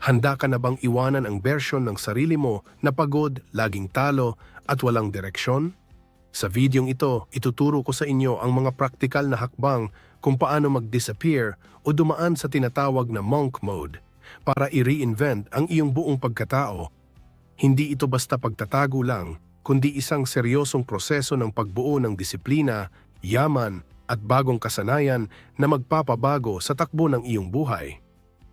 Handa ka na bang iwanan ang bersyon ng sarili mo na pagod, laging talo at walang direksyon? Sa videong ito, ituturo ko sa inyo ang mga praktikal na hakbang kung paano mag-disappear o dumaan sa tinatawag na monk mode para i-reinvent ang iyong buong pagkatao. Hindi ito basta pagtatago lang, kundi isang seryosong proseso ng pagbuo ng disiplina, yaman at bagong kasanayan na magpapabago sa takbo ng iyong buhay.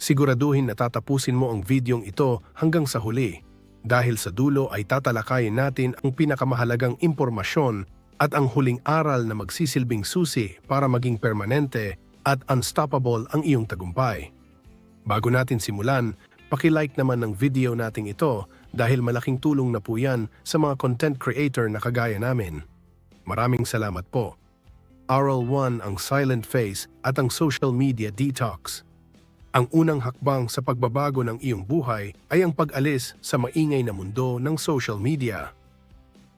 Siguraduhin na tatapusin mo ang videong ito hanggang sa huli dahil sa dulo ay tatalakayin natin ang pinakamahalagang impormasyon at ang huling aral na magsisilbing susi para maging permanente at unstoppable ang iyong tagumpay. Bago natin simulan, paki-like naman ng video nating ito dahil malaking tulong na po yan sa mga content creator na kagaya namin. Maraming salamat po. Aral 1 ang silent phase at ang social media detox. Ang unang hakbang sa pagbabago ng iyong buhay ay ang pag-alis sa maingay na mundo ng social media.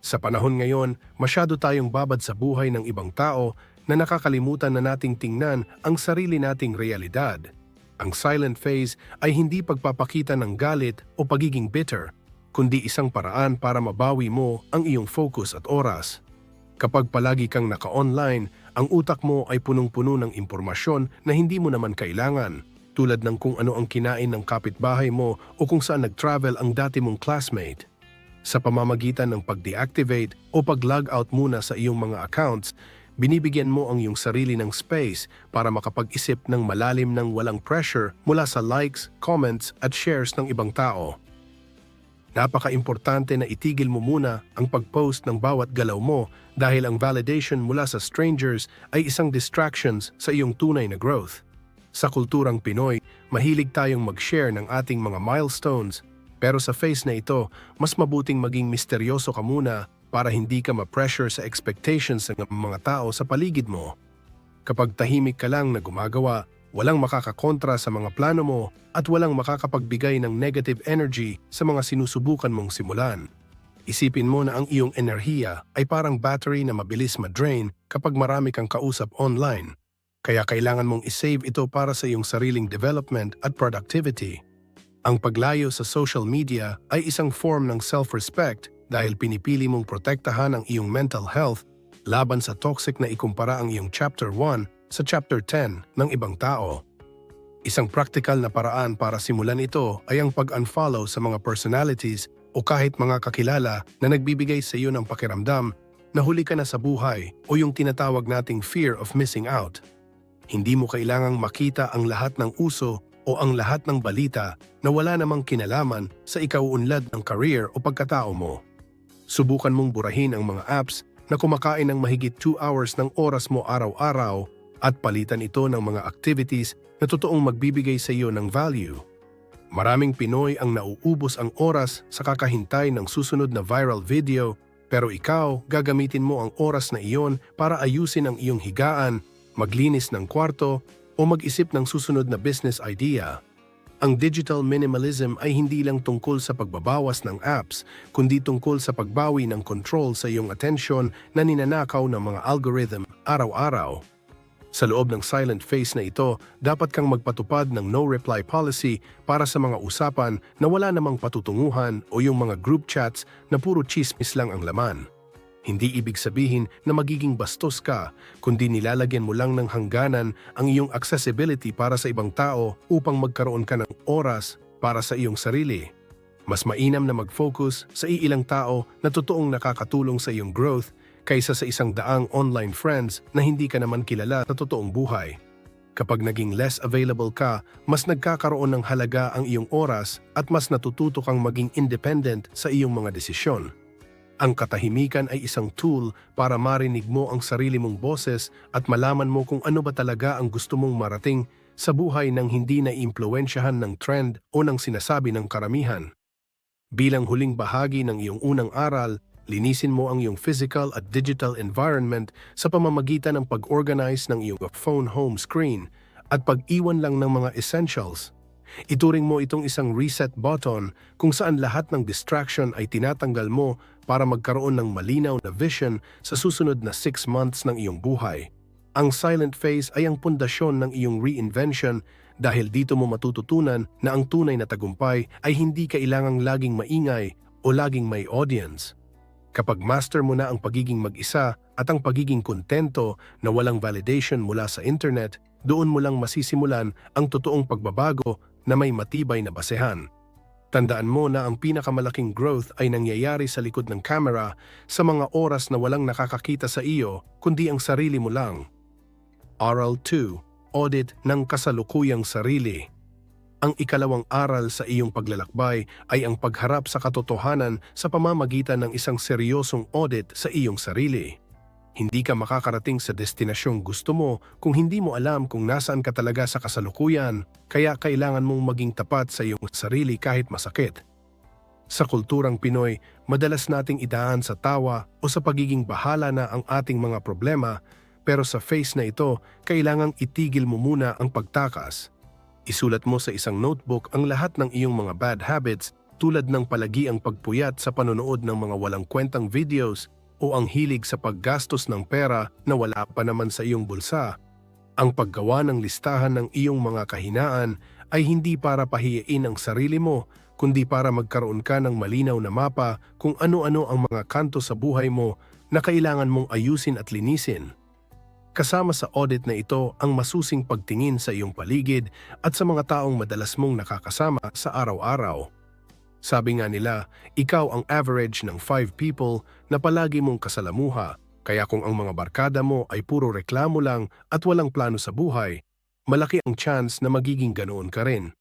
Sa panahon ngayon, masyado tayong babad sa buhay ng ibang tao na nakakalimutan na nating tingnan ang sarili nating realidad. Ang silent phase ay hindi pagpapakita ng galit o pagiging bitter, kundi isang paraan para mabawi mo ang iyong focus at oras. Kapag palagi kang naka-online, ang utak mo ay punong-puno ng impormasyon na hindi mo naman kailangan, tulad ng kung ano ang kinain ng kapitbahay mo o kung saan nag-travel ang dati mong classmate. Sa pamamagitan ng pag-deactivate o pag-log out muna sa iyong mga accounts, binibigyan mo ang iyong sarili ng space para makapag-isip ng malalim ng walang pressure mula sa likes, comments at shares ng ibang tao. Napaka-importante na itigil mo muna ang pag-post ng bawat galaw mo dahil ang validation mula sa strangers ay isang distractions sa iyong tunay na growth. Sa kulturang Pinoy, mahilig tayong mag-share ng ating mga milestones, pero sa phase na ito, mas mabuting maging misteryoso ka muna para hindi ka ma-pressure sa expectations ng mga tao sa paligid mo. Kapag tahimik ka lang na gumagawa, walang makakakontra sa mga plano mo at walang makakapagbigay ng negative energy sa mga sinusubukan mong simulan. Isipin mo na ang iyong enerhiya ay parang battery na mabilis ma-drain kapag marami kang kausap online. Kaya kailangan mong isave ito para sa iyong sariling development at productivity. Ang paglayo sa social media ay isang form ng self-respect dahil pinipili mong protektahan ang iyong mental health laban sa toxic na ikumpara ang iyong Chapter 1 sa Chapter 10 ng ibang tao. Isang practical na paraan para simulan ito ay ang pag-unfollow sa mga personalities o kahit mga kakilala na nagbibigay sa iyo ng pakiramdam na huli ka na sa buhay o yung tinatawag nating fear of missing out. Hindi mo kailangang makita ang lahat ng uso o ang lahat ng balita na wala namang kinalaman sa ikauunlad ng career o pagkatao mo. Subukan mong burahin ang mga apps na kumakain ng mahigit 2 hours ng oras mo araw-araw at palitan ito ng mga activities na totoong magbibigay sa iyo ng value. Maraming Pinoy ang nauubos ang oras sa kakahintay ng susunod na viral video, pero ikaw gagamitin mo ang oras na iyon para ayusin ang iyong higaan, maglinis ng kwarto o mag-isip ng susunod na business idea. Ang digital minimalism ay hindi lang tungkol sa pagbabawas ng apps, kundi tungkol sa pagbawi ng control sa iyong atensyon na ninanakaw ng mga algorithm araw-araw. Sa loob ng silent phase na ito, dapat kang magpatupad ng no-reply policy para sa mga usapan na wala namang patutunguhan o yung mga group chats na puro chismis lang ang laman. Hindi ibig sabihin na magiging bastos ka, kundi nilalagyan mo lang ng hangganan ang iyong accessibility para sa ibang tao upang magkaroon ka ng oras para sa iyong sarili. Mas mainam na mag-focus sa iilang tao na totoong nakakatulong sa iyong growth kaysa sa 100 online friends na hindi ka naman kilala sa totoong buhay. Kapag naging less available ka, mas nagkakaroon ng halaga ang iyong oras at mas natututo kang maging independent sa iyong mga desisyon. Ang katahimikan ay isang tool para marinig mo ang sarili mong boses at malaman mo kung ano ba talaga ang gusto mong marating sa buhay nang hindi naiimpluwensyahan ng trend o ng sinasabi ng karamihan. Bilang huling bahagi ng iyong unang aral, linisin mo ang iyong physical at digital environment sa pamamagitan ng pag-organize ng iyong phone home screen at pag-iwan lang ng mga essentials. Ituring mo itong isang reset button kung saan lahat ng distraction ay tinatanggal mo para magkaroon ng malinaw na vision sa susunod na 6 months ng iyong buhay. Ang silent phase ay ang pundasyon ng iyong reinvention dahil dito mo matututunan na ang tunay na tagumpay ay hindi kailangang laging maingay o laging may audience. Kapag master mo na ang pagiging mag-isa at ang pagiging kontento na walang validation mula sa internet, doon mo lang masisimulan ang totoong pagbabago na may matibay na basehan. Tandaan mo na ang pinakamalaking growth ay nangyayari sa likod ng camera sa mga oras na walang nakakakita sa iyo kundi ang sarili mo lang. Aral 2. Audit ng kasalukuyang sarili. Ang ikalawang aral sa iyong paglalakbay ay ang pagharap sa katotohanan sa pamamagitan ng isang seryosong audit sa iyong sarili. Hindi ka makakarating sa destinasyong gusto mo kung hindi mo alam kung nasaan ka talaga sa kasalukuyan, kaya kailangan mong maging tapat sa iyong sarili kahit masakit. Sa kulturang Pinoy, madalas nating idaan sa tawa o sa pagiging bahala na ang ating mga problema, pero sa phase na ito, kailangang itigil mo muna ang pagtakas. Isulat mo sa isang notebook ang lahat ng iyong mga bad habits tulad ng palagiang pagpuyat sa panonood ng mga walang kwentang videos o ang hilig sa paggastos ng pera na wala pa naman sa iyong bulsa. Ang paggawa ng listahan ng iyong mga kahinaan ay hindi para pahiyain ang sarili mo, kundi para magkaroon ka ng malinaw na mapa kung ano-ano ang mga kanto sa buhay mo na kailangan mong ayusin at linisin. Kasama sa audit na ito ang masusing pagtingin sa iyong paligid at sa mga taong madalas mong nakakasama sa araw-araw. Sabi nga nila, ikaw ang average ng 5 people na palagi mong kasalamuha, kaya kung ang mga barkada mo ay puro reklamo lang at walang plano sa buhay, malaki ang chance na magiging ganoon ka rin.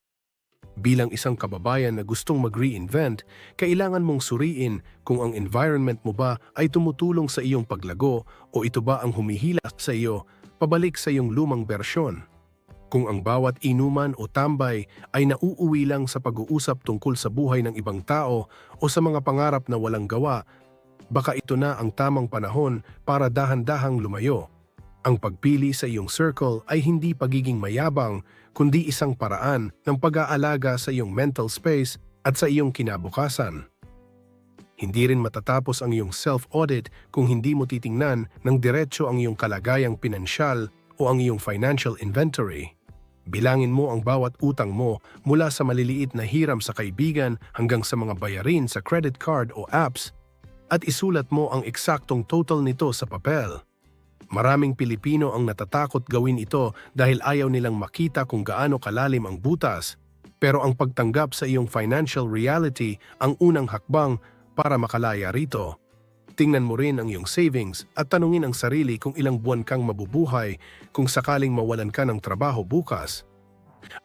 Bilang isang kababayan na gustong mag-reinvent, kailangan mong suriin kung ang environment mo ba ay tumutulong sa iyong paglago o ito ba ang humihila sa iyo pabalik sa iyong lumang bersyon. Kung ang bawat inuman o tambay ay nauuwi lang sa pag-uusap tungkol sa buhay ng ibang tao o sa mga pangarap na walang gawa, baka ito na ang tamang panahon para dahan-dahang lumayo. Ang pagpili sa iyong circle ay hindi pagiging mayabang, kundi isang paraan ng pag-aalaga sa iyong mental space at sa iyong kinabukasan. Hindi rin matatapos ang iyong self-audit kung hindi mo titingnan ng diretso ang iyong kalagayang pinansyal o ang iyong financial inventory. Bilangin mo ang bawat utang mo mula sa maliliit na hiram sa kaibigan hanggang sa mga bayarin sa credit card o apps at isulat mo ang eksaktong total nito sa papel. Maraming Pilipino ang natatakot gawin ito dahil ayaw nilang makita kung gaano kalalim ang butas, pero ang pagtanggap sa iyong financial reality ang unang hakbang para makalaya rito. Tingnan mo rin ang iyong savings at tanungin ang sarili kung ilang buwan kang mabubuhay kung sakaling mawalan ka ng trabaho bukas.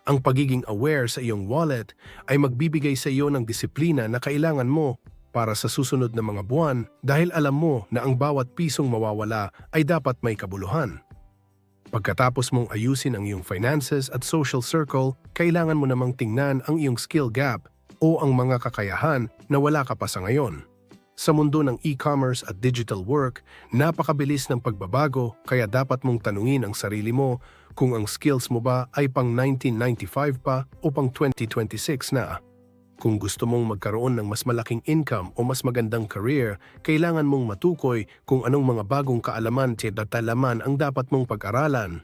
Ang pagiging aware sa iyong wallet ay magbibigay sa iyo ng disiplina na kailangan mo para sa susunod na mga buwan dahil alam mo na ang bawat pisong mawawala ay dapat may kabuluhan. Pagkatapos mong ayusin ang iyong finances at social circle, kailangan mo namang tingnan ang iyong skill gap o ang mga kakayahan na wala ka pa sa ngayon. Sa mundo ng e-commerce at digital work, napakabilis ng pagbabago kaya dapat mong tanungin ang sarili mo kung ang skills mo ba ay pang 1995 pa o pang 2026 na. Kung gusto mong magkaroon ng mas malaking income o mas magandang career, kailangan mong matukoy kung anong mga bagong kaalaman at talaman ang dapat mong pag-aralan,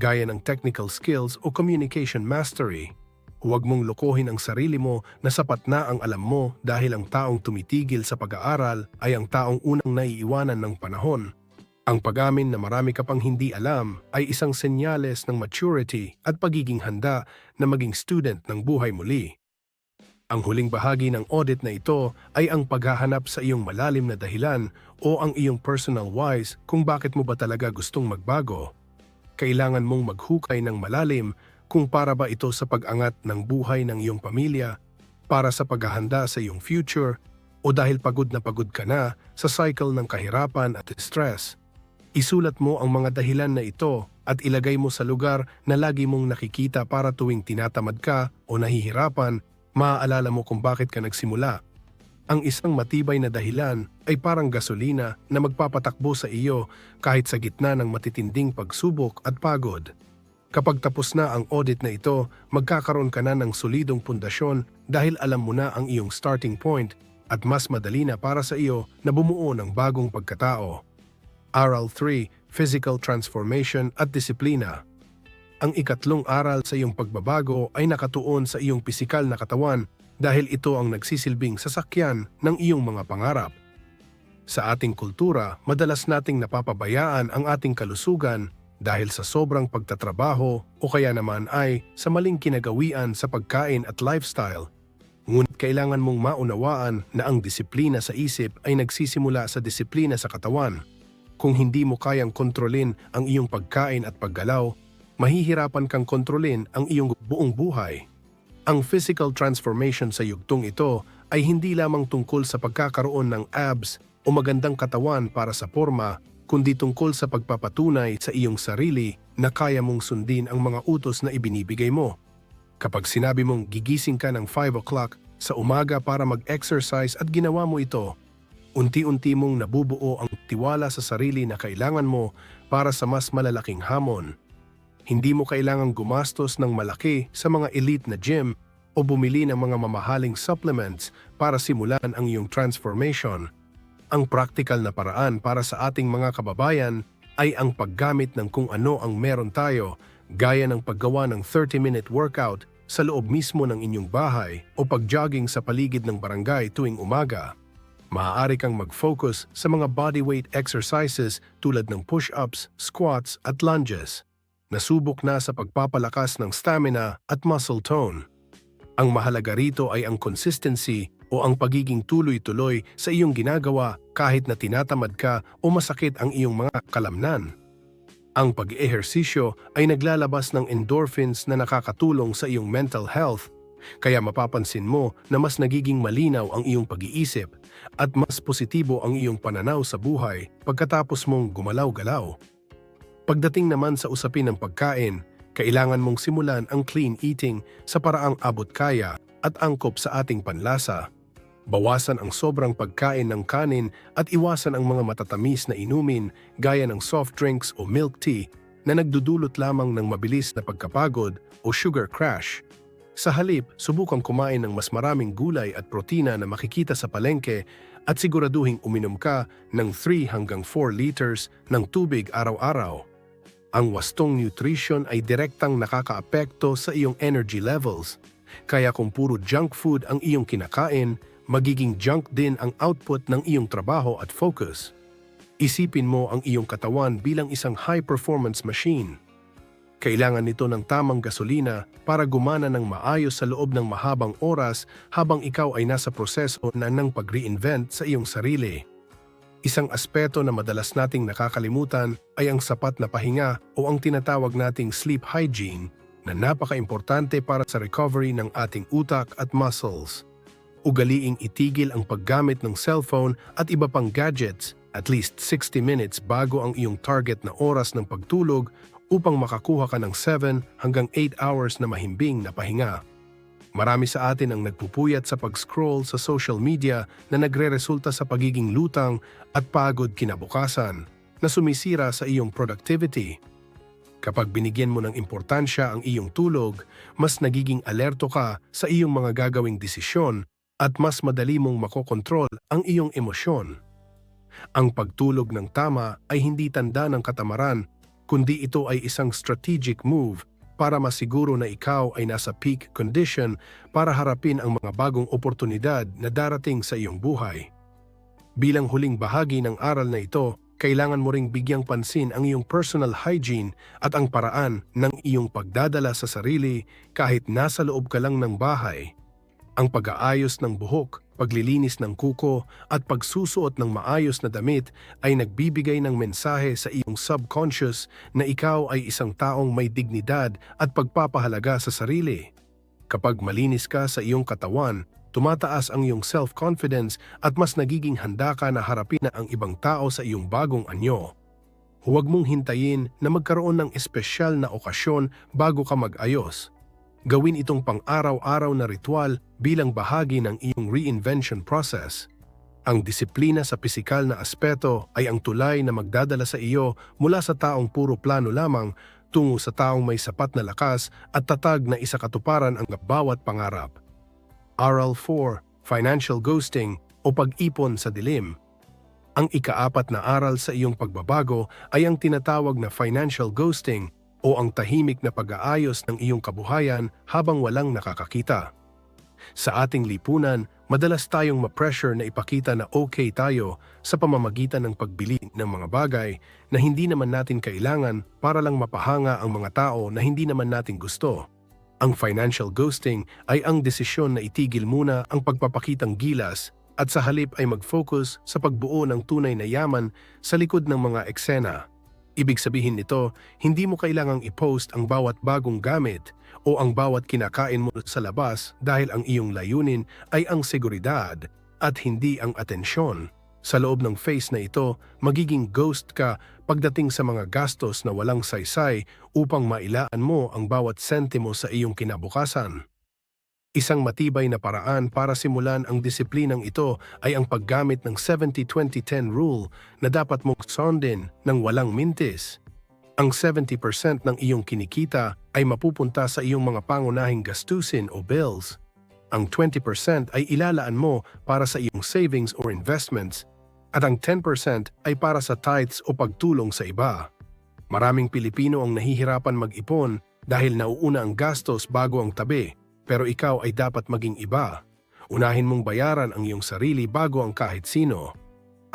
gaya ng technical skills o communication mastery. Huwag mong lokohin ang sarili mo na sapat na ang alam mo dahil ang taong tumitigil sa pag-aaral ay ang taong unang naiiwanan ng panahon. Ang pag-amin na marami ka pang hindi alam ay isang senyales ng maturity at pagiging handa na maging student ng buhay muli. Ang huling bahagi ng audit na ito ay ang paghahanap sa iyong malalim na dahilan o ang iyong personal whys kung bakit mo ba talaga gustong magbago. Kailangan mong maghukay ng malalim kung para ba ito sa pag-angat ng buhay ng iyong pamilya, para sa paghahanda sa iyong future, o dahil pagod ka na sa cycle ng kahirapan at stress. Isulat mo ang mga dahilan na ito at ilagay mo sa lugar na lagi mong nakikita para tuwing tinatamad ka o nahihirapan, maaalala mo kung bakit ka nagsimula. Ang isang matibay na dahilan ay parang gasolina na magpapatakbo sa iyo kahit sa gitna ng matitinding pagsubok at pagod. Kapag tapos na ang audit na ito, magkakaroon ka na ng solidong pundasyon dahil alam mo na ang iyong starting point at mas madali na para sa iyo na bumuo ng bagong pagkatao. Aral 3. Physical transformation at disiplina. Ang ikatlong aral sa iyong pagbabago ay nakatuon sa iyong pisikal na katawan dahil ito ang nagsisilbing sasakyan ng iyong mga pangarap. Sa ating kultura, madalas nating napapabayaan ang ating kalusugan dahil sa sobrang pagtatrabaho o kaya naman ay sa maling kinagawian sa pagkain at lifestyle. Ngunit kailangan mong maunawaan na ang disiplina sa isip ay nagsisimula sa disiplina sa katawan. Kung hindi mo kayang kontrolin ang iyong pagkain at paggalaw, mahihirapan kang kontrolin ang iyong buong buhay. Ang physical transformation sa yugtong ito ay hindi lamang tungkol sa pagkakaroon ng abs o magandang katawan para sa forma, kundi tungkol sa pagpapatunay sa iyong sarili na kaya mong sundin ang mga utos na ibinibigay mo. Kapag sinabi mong gigising ka ng 5 o'clock sa umaga para mag-exercise at ginawa mo ito, unti-unti mong nabubuo ang tiwala sa sarili na kailangan mo para sa mas malalaking hamon. Hindi mo kailangang gumastos ng malaki sa mga elite na gym o bumili ng mga mamahaling supplements para simulan ang iyong transformation. Ang practical na paraan para sa ating mga kababayan ay ang paggamit ng kung ano ang meron tayo, gaya ng paggawa ng 30-minute workout sa loob mismo ng inyong bahay o pag-jogging sa paligid ng barangay tuwing umaga. Maaari kang mag-focus sa mga bodyweight exercises tulad ng push-ups, squats at lunges. Nasubok na sa pagpapalakas ng stamina at muscle tone. Ang mahalaga rito ay ang consistency o ang pagiging tuloy-tuloy sa iyong ginagawa kahit na tinatamad ka o masakit ang iyong mga kalamnan. Ang pag-ehersisyo ay naglalabas ng endorphins na nakakatulong sa iyong mental health, kaya mapapansin mo na mas nagiging malinaw ang iyong pag-iisip at mas positibo ang iyong pananaw sa buhay pagkatapos mong gumalaw-galaw. Pagdating naman sa usapin ng pagkain, kailangan mong simulan ang clean eating sa paraang abot kaya at angkop sa ating panlasa. Bawasan ang sobrang pagkain ng kanin at iwasan ang mga matatamis na inumin gaya ng soft drinks o milk tea na nagdudulot lamang ng mabilis na pagkapagod o sugar crash. Sa halip, subukang kumain ng mas maraming gulay at protina na makikita sa palengke at siguraduhing uminom ka ng 3 hanggang 4 liters ng tubig araw-araw. Ang wastong nutrition ay direktang nakakaapekto sa iyong energy levels. Kaya kung puro junk food ang iyong kinakain, magiging junk din ang output ng iyong trabaho at focus. Isipin mo ang iyong katawan bilang isang high-performance machine. Kailangan nito ng tamang gasolina para gumana ng maayos sa loob ng mahabang oras habang ikaw ay nasa proseso ng pag-reinvent sa iyong sarili. Isang aspeto na madalas nating nakakalimutan ay ang sapat na pahinga o ang tinatawag nating sleep hygiene na napaka-importante para sa recovery ng ating utak at muscles. Ugaliing itigil ang paggamit ng cellphone at iba pang gadgets at least 60 minutes bago ang iyong target na oras ng pagtulog upang makakuha ka ng 7 hanggang 8 hours na mahimbing na pahinga. Marami sa atin ang nagpupuyat sa pag-scroll sa social media na nagre-resulta sa pagiging lutang at pagod kinabukasan na sumisira sa iyong productivity. Kapag binigyan mo ng importansya ang iyong tulog, mas nagiging alerto ka sa iyong mga gagawing desisyon at mas madali mong makokontrol ang iyong emosyon. Ang pagtulog ng tama ay hindi tanda ng katamaran, kundi ito ay isang strategic move para masiguro na ikaw ay nasa peak condition para harapin ang mga bagong oportunidad na darating sa iyong buhay. Bilang huling bahagi ng aral na ito, kailangan mo ring bigyang pansin ang iyong personal hygiene at ang paraan ng iyong pagdadala sa sarili kahit nasa loob ka lang ng bahay. Ang pag-aayos ng buhok, paglilinis ng kuko at pagsusuot ng maayos na damit ay nagbibigay ng mensahe sa iyong subconscious na ikaw ay isang taong may dignidad at pagpapahalaga sa sarili. Kapag malinis ka sa iyong katawan, tumataas ang iyong self-confidence at mas nagiging handa ka na harapin ang ibang tao sa iyong bagong anyo. Huwag mong hintayin na magkaroon ng espesyal na okasyon bago ka mag-ayos. Gawin itong pang-araw-araw na ritual bilang bahagi ng iyong reinvention process. Ang disiplina sa pisikal na aspeto ay ang tulay na magdadala sa iyo mula sa taong puro plano lamang tungo sa taong may sapat na lakas at tatag na isakatuparan ang bawat pangarap. Aral 4, Financial Ghosting o Pag-ipon sa Dilim. Ang ika-4 na aral sa iyong pagbabago ay ang tinatawag na financial ghosting o ang tahimik na pag-aayos ng iyong kabuhayan habang walang nakakakita. Sa ating lipunan, madalas tayong ma-pressure na ipakita na okay tayo sa pamamagitan ng pagbili ng mga bagay na hindi naman natin kailangan para lang mapahanga ang mga tao na hindi naman natin gusto. Ang financial ghosting ay ang desisyon na itigil muna ang pagpapakitang gilas at sa halip ay mag-focus sa pagbuo ng tunay na yaman sa likod ng mga eksena. Ibig sabihin nito, hindi mo kailangang i-post ang bawat bagong gamit o ang bawat kinakain mo sa labas dahil ang iyong layunin ay ang seguridad at hindi ang atensyon. Sa loob ng phase na ito, magiging ghost ka pagdating sa mga gastos na walang saysay upang mailaan mo ang bawat sentimo sa iyong kinabukasan. Isang matibay na paraan para simulan ang disiplinang ito ay ang paggamit ng 70-20-10 rule na dapat mong sundin ng walang mintis. Ang 70% ng iyong kinikita ay mapupunta sa iyong mga pangunahing gastusin o bills. Ang 20% ay ilalaan mo para sa iyong savings or investments at ang 10% ay para sa tithes o pagtulong sa iba. Maraming Pilipino ang nahihirapan mag-ipon dahil nauuna ang gastos bago ang tabi. Pero ikaw ay dapat maging iba. Unahin mong bayaran ang iyong sarili bago ang kahit sino.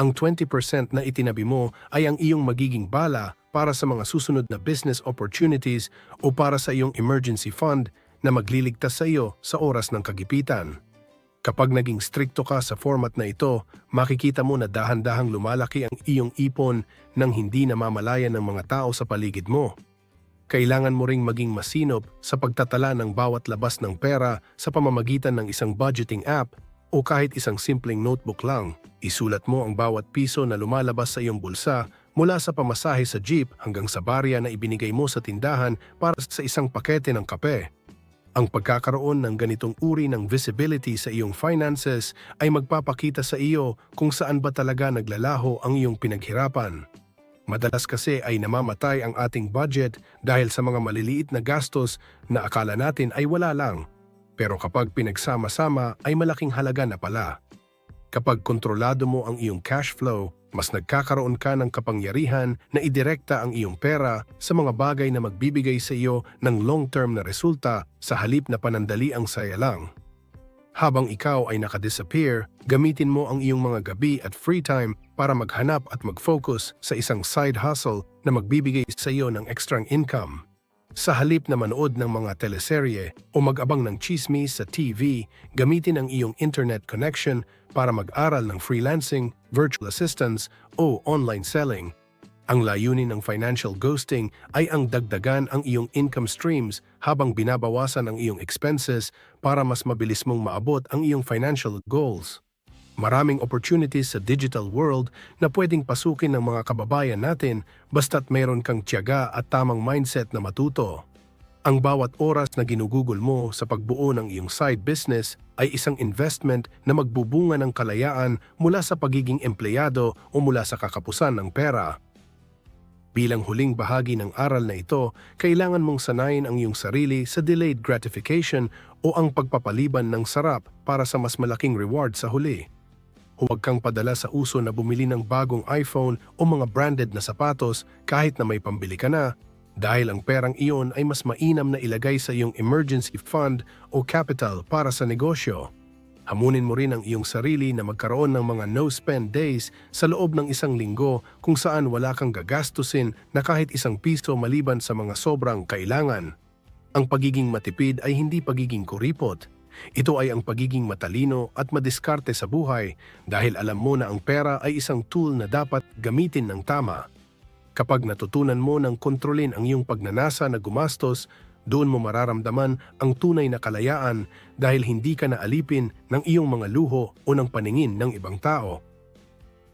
Ang 20% na itinabi mo ay ang iyong magiging bala para sa mga susunod na business opportunities o para sa iyong emergency fund na magliligtas sa iyo sa oras ng kagipitan. Kapag naging strikto ka sa format na ito, makikita mo na dahan-dahang lumalaki ang iyong ipon nang hindi namamalayan ng mga tao sa paligid mo. Kailangan mo ring maging masinop sa pagtatala ng bawat labas ng pera sa pamamagitan ng isang budgeting app o kahit isang simpleng notebook lang. Isulat mo ang bawat piso na lumalabas sa iyong bulsa mula sa pamasahe sa jeep hanggang sa barya na ibinigay mo sa tindahan para sa isang pakete ng kape. Ang pagkakaroon ng ganitong uri ng visibility sa iyong finances ay magpapakita sa iyo kung saan ba talaga naglalaho ang iyong pinaghirapan. Madalas kasi ay namamatay ang ating budget dahil sa mga maliliit na gastos na akala natin ay wala lang. Pero kapag pinagsama-sama ay malaking halaga na pala. Kapag kontrolado mo ang iyong cash flow, mas nagkakaroon ka ng kapangyarihan na idirekta ang iyong pera sa mga bagay na magbibigay sa iyo ng long-term na resulta sa halip na panandaliang saya lang. Habang ikaw ay nakadisappear, gamitin mo ang iyong mga gabi at free time para maghanap at mag-focus sa isang side hustle na magbibigay sa iyo ng extra income. Sa halip na manood ng mga teleserye o mag-abang ng chismis sa TV, gamitin ang iyong internet connection para mag-aral ng freelancing, virtual assistants o online selling. Ang layunin ng financial ghosting ay ang dagdagan ang iyong income streams habang binabawasan ang iyong expenses para mas mabilis mong maabot ang iyong financial goals. Maraming opportunities sa digital world na pwedeng pasukin ng mga kababayan natin basta't mayroon kang tiyaga at tamang mindset na matuto. Ang bawat oras na ginugugol mo sa pagbuo ng iyong side business ay isang investment na magbubunga ng kalayaan mula sa pagiging empleyado o mula sa kakapusan ng pera. Bilang huling bahagi ng aral na ito, kailangan mong sanayin ang iyong sarili sa delayed gratification o ang pagpapaliban ng sarap para sa mas malaking reward sa huli. Huwag kang padala sa uso na bumili ng bagong iPhone o mga branded na sapatos kahit na may pambili ka na, dahil ang perang iyon ay mas mainam na ilagay sa iyong emergency fund o capital para sa negosyo. Hamunin mo rin ang iyong sarili na magkaroon ng mga no-spend days sa loob ng isang linggo kung saan wala kang gagastusin na kahit isang piso maliban sa mga sobrang kailangan. Ang pagiging matipid ay hindi pagiging kuripot. Ito ay ang pagiging matalino at madiskarte sa buhay dahil alam mo na ang pera ay isang tool na dapat gamitin ng tama. Kapag natutunan mo ng kontrolin ang iyong pagnanasa na gumastos, doon mo mararamdaman ang tunay na kalayaan dahil hindi ka naalipin ng iyong mga luho o ng paningin ng ibang tao.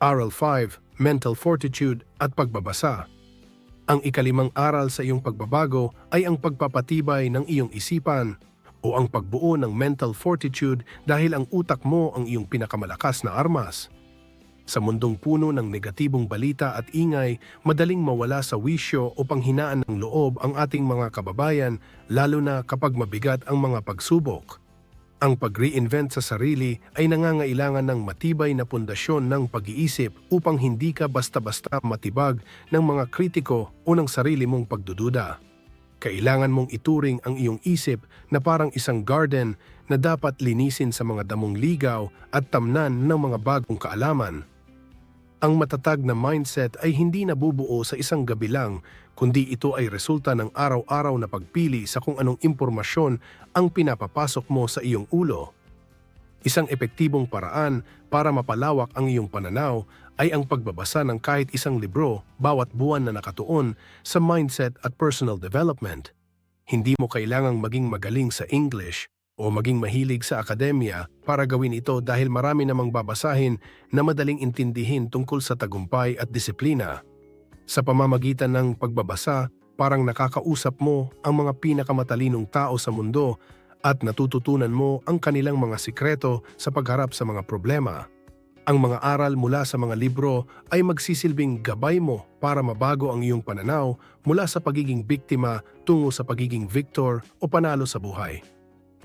Aral 5, Mental Fortitude at Pagbabasa. Ang ikalimang aral sa iyong pagbabago ay ang pagpapatibay ng iyong isipan o ang pagbuo ng mental fortitude dahil ang utak mo ang iyong pinakamalakas na armas. Sa mundong puno ng negatibong balita at ingay, madaling mawala sa wisyo o panghinaan ng loob ang ating mga kababayan, lalo na kapag mabigat ang mga pagsubok. Ang pag-reinvent sa sarili ay nangangailangan ng matibay na pundasyon ng pag-iisip upang hindi ka basta-basta matibag ng mga kritiko o ng sarili mong pagdududa. Kailangan mong ituring ang iyong isip na parang isang garden na dapat linisin sa mga damong ligaw at tamnan ng mga bagong kaalaman. Ang matatag na mindset ay hindi nabubuo sa isang gabi lang, kundi ito ay resulta ng araw-araw na pagpili sa kung anong impormasyon ang pinapapasok mo sa iyong ulo. Isang epektibong paraan para mapalawak ang iyong pananaw ay ang pagbabasa ng kahit isang libro bawat buwan na nakatuon sa mindset at personal development. Hindi mo kailangang maging magaling sa English o maging mahilig sa akademya para gawin ito dahil marami namang babasahin na madaling intindihin tungkol sa tagumpay at disiplina. Sa pamamagitan ng pagbabasa, parang nakakausap mo ang mga pinakamatalinong tao sa mundo at natututunan mo ang kanilang mga sikreto sa pagharap sa mga problema. Ang mga aral mula sa mga libro ay magsisilbing gabay mo para mabago ang iyong pananaw mula sa pagiging biktima tungo sa pagiging victor o panalo sa buhay.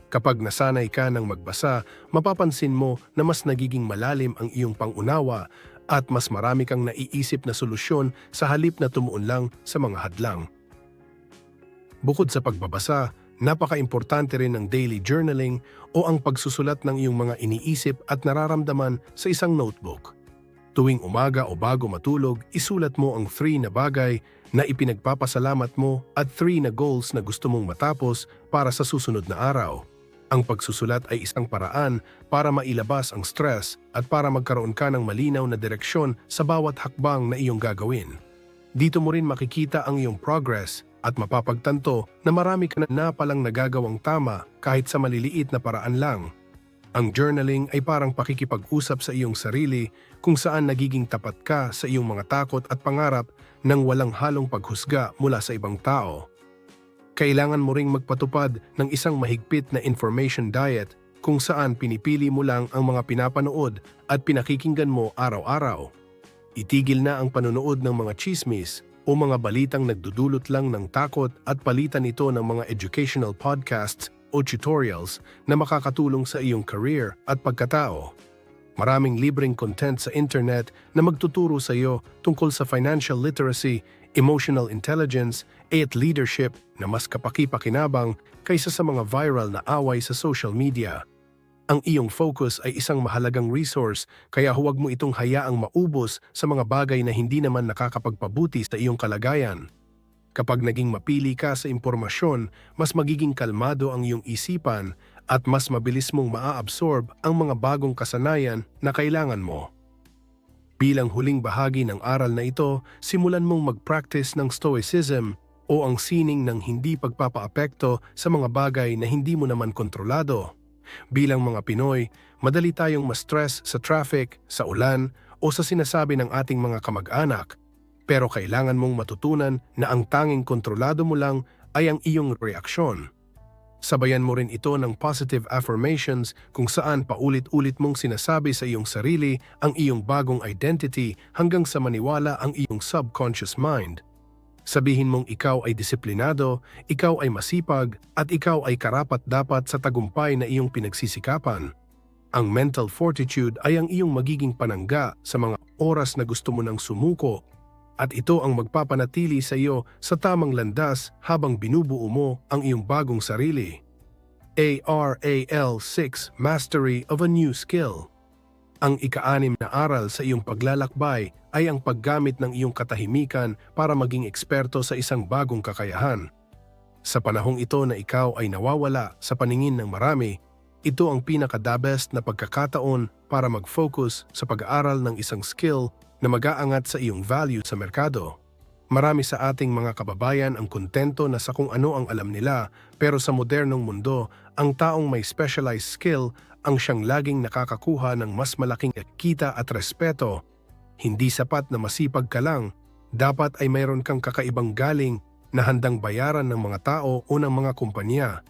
Kapag nasanay ka ng magbasa, mapapansin mo na mas nagiging malalim ang iyong pangunawa at mas marami kang naiisip na solusyon sa halip na tumuon lang sa mga hadlang. Bukod sa pagbabasa, napaka-importante rin ng daily journaling o ang pagsusulat ng iyong mga iniisip at nararamdaman sa isang notebook. Tuwing umaga o bago matulog, isulat mo ang 3 na bagay na ipinagpapasalamat mo at 3 na goals na gusto mong matapos para sa susunod na araw. Ang pagsusulat ay isang paraan para mailabas ang stress at para magkaroon ka ng malinaw na direksyon sa bawat hakbang na iyong gagawin. Dito mo rin makikita ang iyong progress at mapapagtanto na marami ka na palang nagagawang tama kahit sa maliliit na paraan lang. Ang journaling ay parang pakikipag-usap sa iyong sarili kung saan nagiging tapat ka sa iyong mga takot at pangarap nang walang halong paghusga mula sa ibang tao. Kailangan mo ring magpatupad ng isang mahigpit na information diet kung saan pinipili mo lang ang mga pinapanood at pinakikinggan mo araw-araw. Itigil na ang panonood ng mga chismis o mga balitang nagdudulot lang ng takot at palitan ito ng mga educational podcasts o tutorials na makakatulong sa iyong career at pagkatao. Maraming libreng content sa internet na magtuturo sa iyo tungkol sa financial literacy, emotional intelligence, at leadership na mas kapaki-pakinabang kaysa sa mga viral na away sa social media. Ang iyong focus ay isang mahalagang resource kaya huwag mo itong hayaang maubos sa mga bagay na hindi naman nakakapagpabuti sa iyong kalagayan. Kapag naging mapili ka sa impormasyon, mas magiging kalmado ang iyong isipan at mas mabilis mong maa-absorb ang mga bagong kasanayan na kailangan mo. Bilang huling bahagi ng aral na ito, simulan mong mag-practice ng stoicism o ang sining ng hindi pagpapaapekto sa mga bagay na hindi mo naman kontrolado. Bilang mga Pinoy, madali tayong ma-stress sa traffic, sa ulan, o sa sinasabi ng ating mga kamag-anak. Pero kailangan mong matutunan na ang tanging kontrolado mo lang ay ang iyong reaksyon. Sabayan mo rin ito ng positive affirmations kung saan paulit-ulit mong sinasabi sa iyong sarili ang iyong bagong identity hanggang sa maniwala ang iyong subconscious mind. Sabihin mong ikaw ay disiplinado, ikaw ay masipag, at ikaw ay karapat-dapat sa tagumpay na iyong pinagsisikapan. Ang mental fortitude ay ang iyong magiging panangga sa mga oras na gusto mo nang sumuko, at ito ang magpapanatili sa iyo sa tamang landas habang binubuo mo ang iyong bagong sarili. ARAL 6 Mastery of a New Skill. Ang ika-6 na aral sa iyong paglalakbay ay ang paggamit ng iyong katahimikan para maging eksperto sa isang bagong kakayahan. Sa panahong ito na ikaw ay nawawala sa paningin ng marami, ito ang pinaka-the best na pagkakataon para mag-focus sa pag-aaral ng isang skill na mag-aangat sa iyong value sa merkado. Marami sa ating mga kababayan ang kontento na sa kung ano ang alam nila, pero sa modernong mundo, ang taong may specialized skill ang siyang laging nakakakuha ng mas malaking kita at respeto. Hindi sapat na masipag ka lang, dapat ay mayroon kang kakaibang galing na handang bayaran ng mga tao o ng mga kumpanya.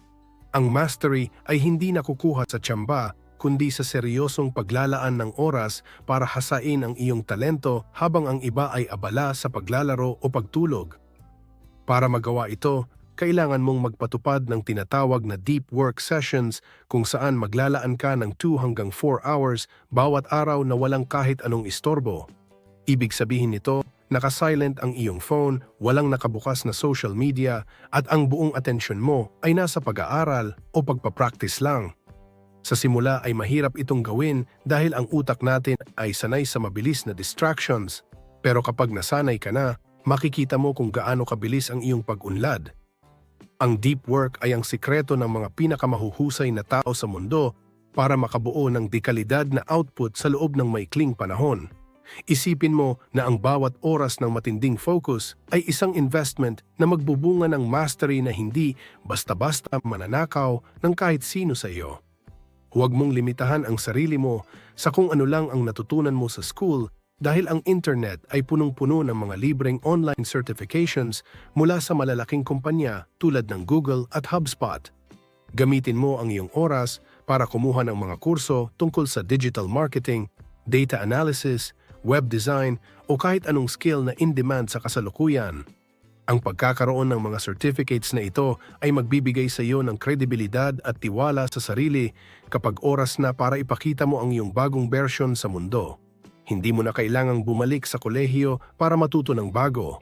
Ang mastery ay hindi nakukuha sa tiyamba, kundi sa seryosong paglalaan ng oras para hasain ang iyong talento habang ang iba ay abala sa paglalaro o pagtulog. Para magawa ito, kailangan mong magpatupad ng tinatawag na deep work sessions kung saan maglalaan ka ng 2 hanggang 4 hours bawat araw na walang kahit anong istorbo. Ibig sabihin nito naka-silent ang iyong phone, walang nakabukas na social media, at ang buong atensyon mo ay nasa pag-aaral o pagpapractice lang. Sa simula ay mahirap itong gawin dahil ang utak natin ay sanay sa mabilis na distractions. Pero kapag nasanay ka na, makikita mo kung gaano kabilis ang iyong pag-unlad. Ang deep work ay ang sikreto ng mga pinakamahuhusay na tao sa mundo para makabuo ng dekalidad na output sa loob ng maikling panahon. Isipin mo na ang bawat oras ng matinding focus ay isang investment na magbubunga ng mastery na hindi basta-basta mananakaw ng kahit sino sa iyo. Huwag mong limitahan ang sarili mo sa kung ano lang ang natutunan mo sa school dahil ang internet ay punong-puno ng mga libreng online certifications mula sa malalaking kumpanya tulad ng Google at HubSpot. Gamitin mo ang iyong oras para kumuha ng mga kurso tungkol sa digital marketing, data analysis, web design o kahit anong skill na in-demand sa kasalukuyan. Ang pagkakaroon ng mga certificates na ito ay magbibigay sa iyo ng kredibilidad at tiwala sa sarili kapag oras na para ipakita mo ang iyong bagong version sa mundo. Hindi mo na kailangang bumalik sa kolehiyo para matuto ng bago.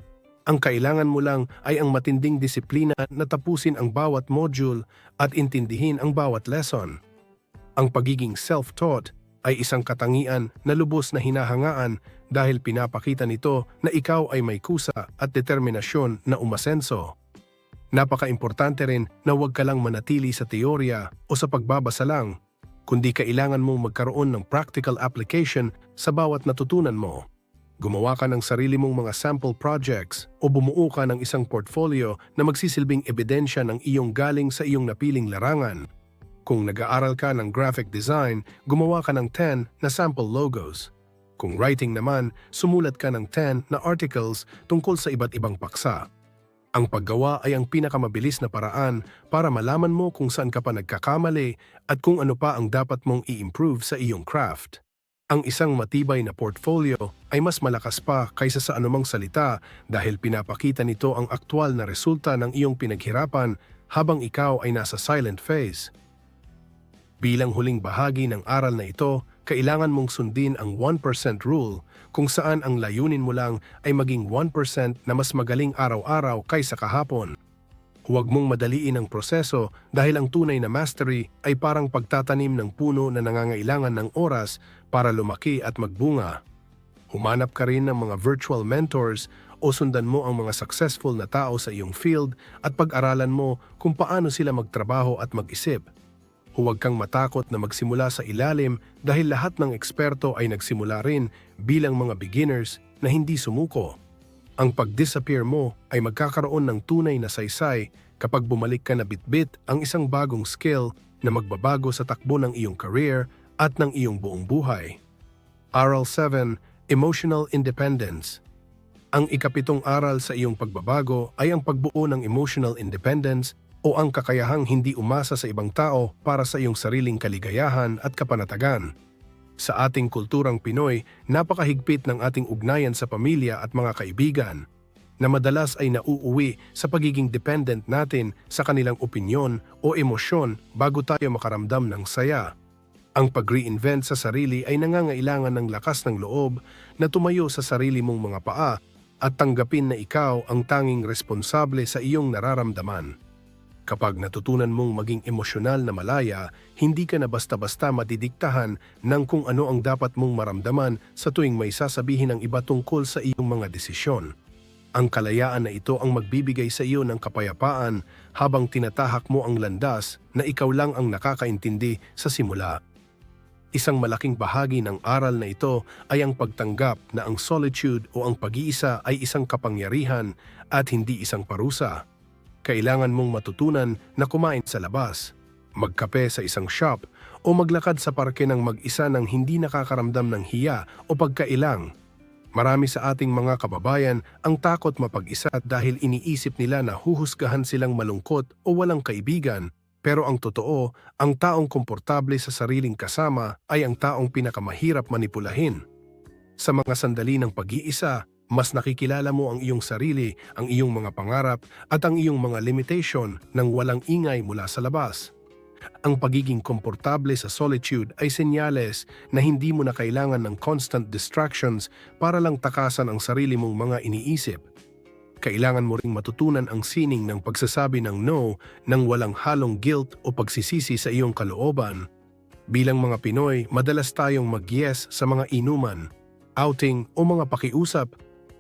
Ang kailangan mo lang ay ang matinding disiplina na tapusin ang bawat module at intindihin ang bawat lesson. Ang pagiging self-taught ay isang katangian na lubos na hinahangaan dahil pinapakita nito na ikaw ay may kusa at determinasyon na umasenso. Napaka-importante rin na huwag ka lang manatili sa teorya o sa pagbabasa lang, kundi kailangan mong magkaroon ng practical application sa bawat natutunan mo. Gumawa ka ng sarili mong mga sample projects o bumuo ka ng isang portfolio na magsisilbing ebidensya ng iyong galing sa iyong napiling larangan. Kung nag-aaral ka ng graphic design, gumawa ka ng 10 na sample logos. Kung writing naman, sumulat ka ng 10 na articles tungkol sa iba't ibang paksa. Ang paggawa ay ang pinakamabilis na paraan para malaman mo kung saan ka pa nagkakamali at kung ano pa ang dapat mong i-improve sa iyong craft. Ang isang matibay na portfolio ay mas malakas pa kaysa sa anumang salita dahil pinapakita nito ang aktwal na resulta ng iyong pinaghirapan habang ikaw ay nasa silent phase. Bilang huling bahagi ng aral na ito, kailangan mong sundin ang 1% rule kung saan ang layunin mo lang ay maging 1% na mas magaling araw-araw kaysa kahapon. Huwag mong madaliin ang proseso dahil ang tunay na mastery ay parang pagtatanim ng puno na nangangailangan ng oras para lumaki at magbunga. Humanap ka rin ng mga virtual mentors o sundan mo ang mga successful na tao sa iyong field at pag-aralan mo kung paano sila magtrabaho at mag-isip. Huwag kang matakot na magsimula sa ilalim dahil lahat ng eksperto ay nagsimula rin bilang mga beginners na hindi sumuko. Ang pag-disappear mo ay magkakaroon ng tunay na saysay kapag bumalik ka na bitbit ang isang bagong skill na magbabago sa takbo ng iyong career at ng iyong buong buhay. Aral 7. Emotional Independence. Ang ikapitong aral sa iyong pagbabago ay ang pagbuo ng emotional independence o ang kakayahang hindi umasa sa ibang tao para sa iyong sariling kaligayahan at kapanatagan. Sa ating kulturang Pinoy, napakahigpit ng ating ugnayan sa pamilya at mga kaibigan, na madalas ay nauuwi sa pagiging dependent natin sa kanilang opinyon o emosyon bago tayo makaramdam ng saya. Ang pag-reinvent sa sarili ay nangangailangan ng lakas ng loob na tumayo sa sarili mong mga paa at tanggapin na ikaw ang tanging responsable sa iyong nararamdaman. Kapag natutunan mong maging emosyonal na malaya, hindi ka na basta-basta madidiktahan ng kung ano ang dapat mong maramdaman sa tuwing may sasabihin ng iba tungkol sa iyong mga desisyon. Ang kalayaan na ito ang magbibigay sa iyo ng kapayapaan habang tinatahak mo ang landas na ikaw lang ang nakakaintindi sa simula. Isang malaking bahagi ng aral na ito ay ang pagtanggap na ang solitude o ang pag-iisa ay isang kapangyarihan at hindi isang parusa. Kailangan mong matutunan na kumain sa labas, magkape sa isang shop, o maglakad sa parke ng mag-isa nang hindi nakakaramdam ng hiya o pagkailang. Marami sa ating mga kababayan ang takot mapag-isa dahil iniisip nila na huhusgahan silang malungkot o walang kaibigan, pero ang totoo, ang taong komportable sa sariling kasama ay ang taong pinakamahirap manipulahin. Sa mga sandali ng pag-iisa, mas nakikilala mo ang iyong sarili, ang iyong mga pangarap at ang iyong mga limitation nang walang ingay mula sa labas. Ang pagiging komportable sa solitude ay senyales na hindi mo na kailangan ng constant distractions para lang takasan ang sarili mong mga iniisip. Kailangan mo ring matutunan ang sining ng pagsasabi ng no nang walang halong guilt o pagsisisi sa iyong kalooban. Bilang mga Pinoy, madalas tayong mag-yes sa mga inuman, outing o mga pakiusap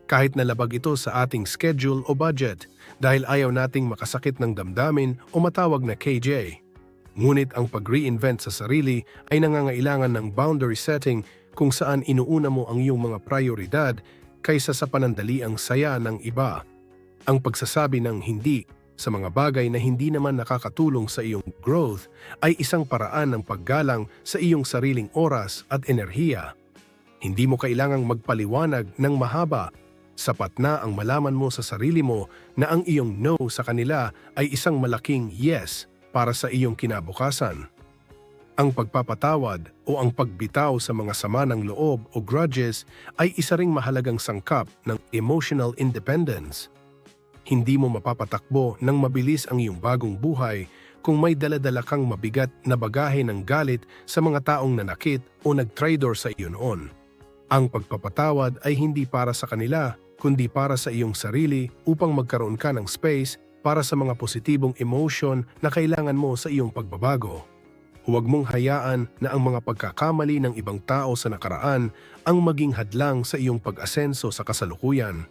kahit na labag ito sa ating schedule o budget dahil ayaw nating makasakit ng damdamin o matawag na KJ. Ngunit ang pag-reinvent sa sarili ay nangangailangan ng boundary setting kung saan inuuna mo ang iyong mga prioridad kaysa sa panandaliang saya ng iba. Ang pagsasabi ng hindi sa mga bagay na hindi naman nakakatulong sa iyong growth ay isang paraan ng paggalang sa iyong sariling oras at enerhiya. Hindi mo kailangang magpaliwanag ng mahaba. Sapat na ang malaman mo sa sarili mo na ang iyong no sa kanila ay isang malaking yes para sa iyong kinabukasan. Ang pagpapatawad o ang pagbitaw sa mga sama ng loob o grudges ay isa ring mahalagang sangkap ng emotional independence. Hindi mo mapapatakbo ng mabilis ang iyong bagong buhay kung may dala-dala kang mabigat na bagahe ng galit sa mga taong nanakit o nag-traitor sa iyo noon. Ang pagpapatawad ay hindi para sa kanila, kundi para sa iyong sarili upang magkaroon ka ng space para sa mga positibong emotion na kailangan mo sa iyong pagbabago. Huwag mong hayaan na ang mga pagkakamali ng ibang tao sa nakaraan ang maging hadlang sa iyong pag-asenso sa kasalukuyan.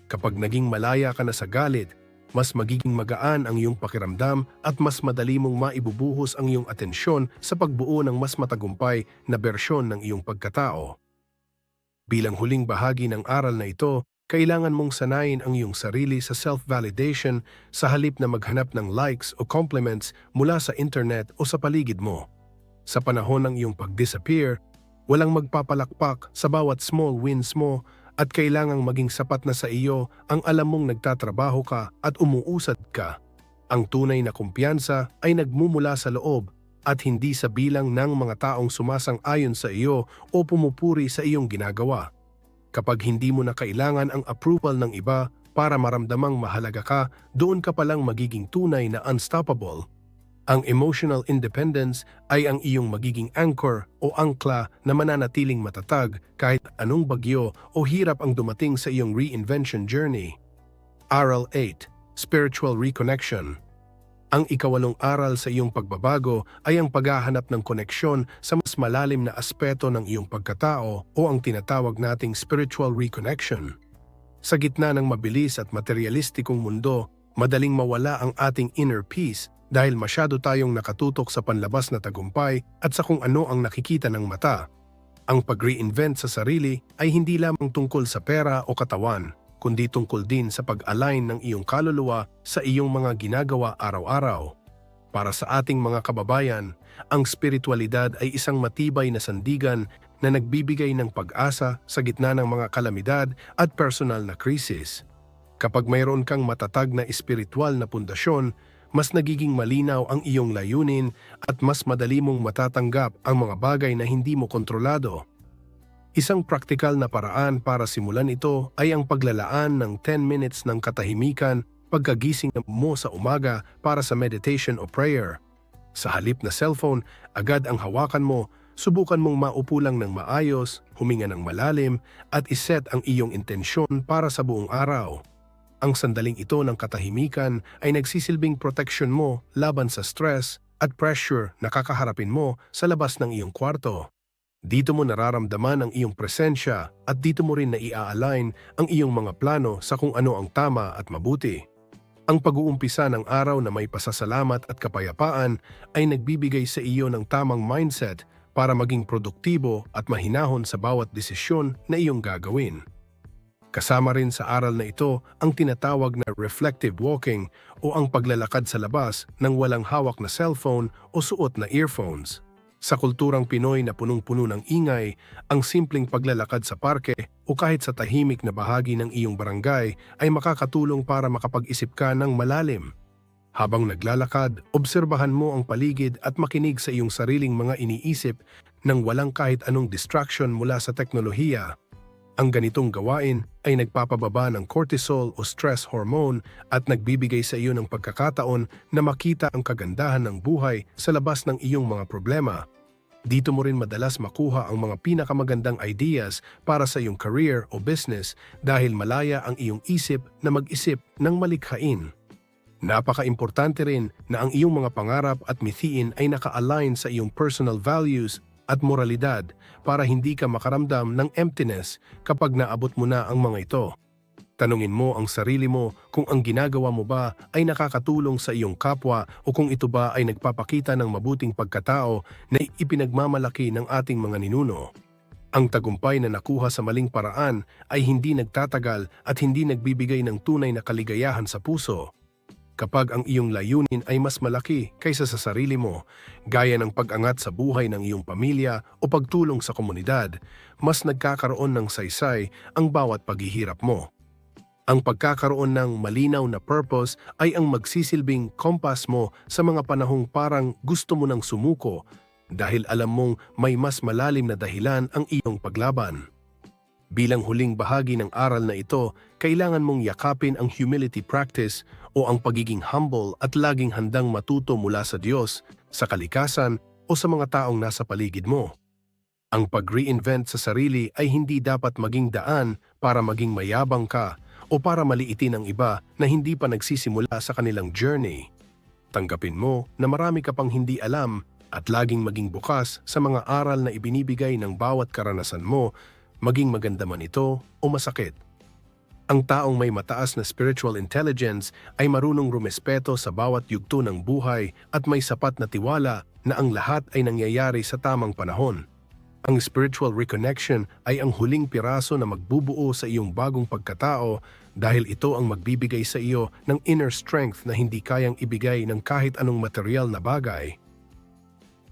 Kapag naging malaya ka na sa galit, mas magiging magaan ang iyong pakiramdam at mas madali mong maibubuhos ang iyong atensyon sa pagbuo ng mas matagumpay na bersyon ng iyong pagkatao. Bilang huling bahagi ng aral na ito, kailangan mong sanayin ang iyong sarili sa self-validation sa halip na maghanap ng likes o compliments mula sa internet o sa paligid mo. Sa panahon ng iyong pag-disappear, walang magpapalakpak sa bawat small wins mo at kailangang maging sapat na sa iyo ang alam mong nagtatrabaho ka at umuusad ka. Ang tunay na kumpiyansa ay nagmumula sa loob at hindi sa bilang ng mga taong sumasang-ayon sa iyo o pumupuri sa iyong ginagawa. Kapag hindi mo na kailangan ang approval ng iba para maramdamang mahalaga ka, doon ka palang magiging tunay na unstoppable. Ang emotional independence ay ang iyong magiging anchor o angkla na mananatiling matatag kahit anong bagyo o hirap ang dumating sa iyong reinvention journey. Aral 8. Spiritual Reconnection. Ang ikawalong aral sa iyong pagbabago ay ang paghahanap ng koneksyon sa mas malalim na aspeto ng iyong pagkatao o ang tinatawag nating spiritual reconnection. Sa gitna ng mabilis at materialistikong mundo, madaling mawala ang ating inner peace dahil masyado tayong nakatutok sa panlabas na tagumpay at sa kung ano ang nakikita ng mata. Ang pag-reinvent sa sarili ay hindi lamang tungkol sa pera o katawan, kundi tungkol din sa pag-align ng iyong kaluluwa sa iyong mga ginagawa araw-araw. Para sa ating mga kababayan, ang spiritualidad ay isang matibay na sandigan na nagbibigay ng pag-asa sa gitna ng mga kalamidad at personal na krisis. Kapag mayroon kang matatag na espiritual na pundasyon, mas nagiging malinaw ang iyong layunin at mas madali mong matatanggap ang mga bagay na hindi mo kontrolado. Isang praktikal na paraan para simulan ito ay ang paglalaan ng 10 minutes ng katahimikan pagkagising mo sa umaga para sa meditation o prayer. Sa halip na cellphone, agad ang hawakan mo, subukan mong maupo lang ng maayos, huminga ng malalim, at iset ang iyong intensyon para sa buong araw. Ang sandaling ito ng katahimikan ay nagsisilbing protection mo laban sa stress at pressure na kakaharapin mo sa labas ng iyong kwarto. Dito mo nararamdaman ang iyong presensya at dito mo rin na i-align ang iyong mga plano sa kung ano ang tama at mabuti. Ang pag-uumpisa ng araw na may pasasalamat at kapayapaan ay nagbibigay sa iyo ng tamang mindset para maging produktibo at mahinahon sa bawat desisyon na iyong gagawin. Kasama rin sa aral na ito ang tinatawag na reflective walking o ang paglalakad sa labas ng walang hawak na cellphone o suot na earphones. Sa kulturang Pinoy na punong-puno ng ingay, ang simpleng paglalakad sa parke o kahit sa tahimik na bahagi ng iyong barangay ay makakatulong para makapag-isip ka ng malalim. Habang naglalakad, obserbahan mo ang paligid at makinig sa iyong sariling mga iniisip nang walang kahit anong distraction mula sa teknolohiya. Ang ganitong gawain ay nagpapababa ng cortisol o stress hormone at nagbibigay sa iyo ng pagkakataon na makita ang kagandahan ng buhay sa labas ng iyong mga problema. Dito mo rin madalas makuha ang mga pinakamagandang ideas para sa iyong career o business dahil malaya ang iyong isip na mag-isip ng malikhain. Napaka-importante rin na ang iyong mga pangarap at mithiin ay naka-align sa iyong personal values at moralidad para hindi ka makaramdam ng emptiness kapag naabot mo na ang mga ito. Tanungin mo ang sarili mo kung ang ginagawa mo ba ay nakakatulong sa iyong kapwa o kung ito ba ay nagpapakita ng mabuting pagkatao na ipinagmamalaki ng ating mga ninuno. Ang tagumpay na nakuha sa maling paraan ay hindi nagtatagal at hindi nagbibigay ng tunay na kaligayahan sa puso. Kapag ang iyong layunin ay mas malaki kaysa sa sarili mo, gaya ng pag-angat sa buhay ng iyong pamilya o pagtulong sa komunidad, mas nagkakaroon ng saysay ang bawat paghihirap mo. Ang pagkakaroon ng malinaw na purpose ay ang magsisilbing kompas mo sa mga panahong parang gusto mo nang sumuko dahil alam mong may mas malalim na dahilan ang iyong paglaban. Bilang huling bahagi ng aral na ito, kailangan mong yakapin ang humility practice o ang pagiging humble at laging handang matuto mula sa Diyos, sa kalikasan o sa mga taong nasa paligid mo. Ang pag-reinvent sa sarili ay hindi dapat maging daan para maging mayabang ka o para maliitin ang iba na hindi pa nagsisimula sa kanilang journey. Tanggapin mo na marami ka pang hindi alam at laging maging bukas sa mga aral na ibinibigay ng bawat karanasan mo, maging maganda man ito o masakit. Ang taong may mataas na spiritual intelligence ay marunong rumespeto sa bawat yugto ng buhay at may sapat na tiwala na ang lahat ay nangyayari sa tamang panahon. Ang spiritual reconnection ay ang huling piraso na magbubuo sa iyong bagong pagkatao dahil ito ang magbibigay sa iyo ng inner strength na hindi kayang ibigay ng kahit anong material na bagay.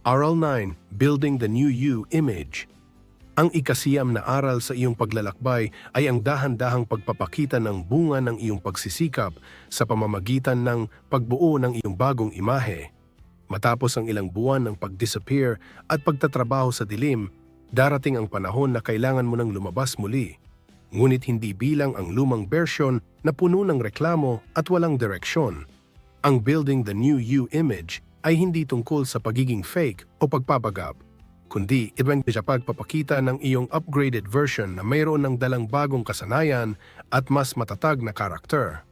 Aral 9. Building the New You Image. Ang ikasiyam na aral sa iyong paglalakbay ay ang dahan-dahang pagpapakita ng bunga ng iyong pagsisikap sa pamamagitan ng pagbuo ng iyong bagong imahe. Matapos ang ilang buwan ng pag-disappear at pagtatrabaho sa dilim, darating ang panahon na kailangan mo nang lumabas muli. Ngunit hindi bilang ang lumang version na puno ng reklamo at walang direksyon. Ang Building the New You image ay hindi tungkol sa pagiging fake o pagpapagap, kundi ibang sa pagpapakita ng iyong upgraded version na mayroon ng dalang bagong kasanayan at mas matatag na karakter.